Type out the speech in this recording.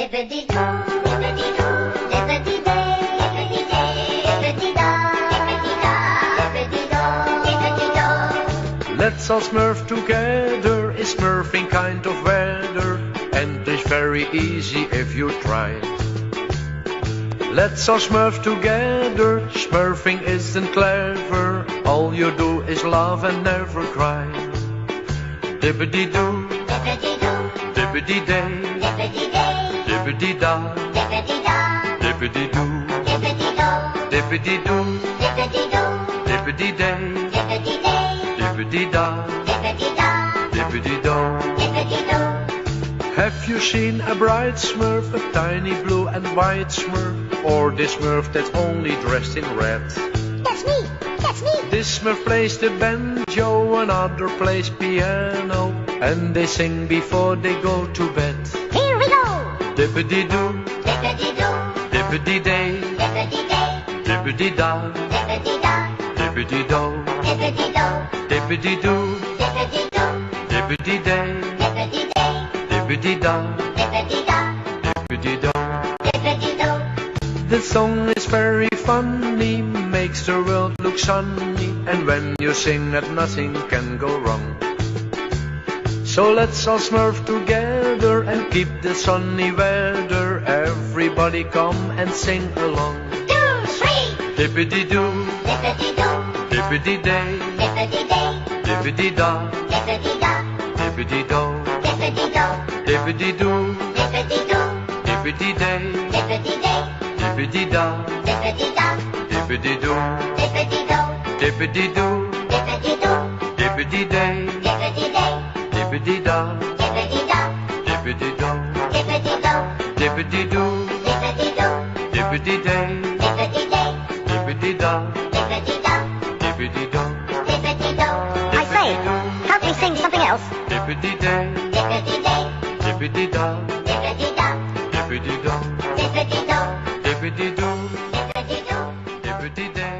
Dippity-doo, dippity-doo, dippity-day, dippity-day, dippity-da, dippity-da, dippity-do, dippity-do. Let's all smurf together, it's smurfing kind of weather, and it's very easy if you try. Let's all smurf together, smurfing isn't clever, all you do is laugh and never cry. Dippity-doo, Dippity-doo, dippity-day, dippity-day, dippity-da, dippity-da, dippity-doo, dippity-do, dippity-doo, dippity-doo, dippity-day, dippity-day, dippity-da, dippity-da, dippity-doo. dippity-doo. Have you seen a bright smurf, a tiny blue and white smurf, or this smurf that's only dressed in red? That's me, that's me. This smurf plays the banjo, another plays piano, and they sing before they go to bed. Here we go. Dippity-doo, Dippity-doo, dippity-day, dippity-day, dippity-da, dippity-da, dippity-doo, dippity-do, dippity-doo, dippity-doo, dippity-day, dippity-day, dippity-da, dippity-da, dippity-doo. dippity-doo. The song is very funny, makes the world look sunny, and when you sing it nothing can go wrong. So let's all smurf together and keep the sunny weather. Everybody come and sing along. 2, 3. Dippity-doo, Dippity-doo, dippity-day, dippity-day, dippity-da, dippity-da, dippity-doo, dippity-do, dippity-doo, dippity-doo, dippity-day, dippity-day, dippity-da, dippity-da, dippity-doo, dippity-do, dippity-doo, dippity-doo, dippity-day, dippity-day, dippity-da, dippity-da, dippity-doo, dippity-do, dippity-doo, dippity-doo, dippity-day, dippity-day, dippity-da, dippity-da, dippity-doo, dippity-do. I say, help me sing something else. dippity-day, Dippity-day, dippity-da, dippity-da, dippity-doo, dippity-do, dippity-doo, dippity-do, dippity-day,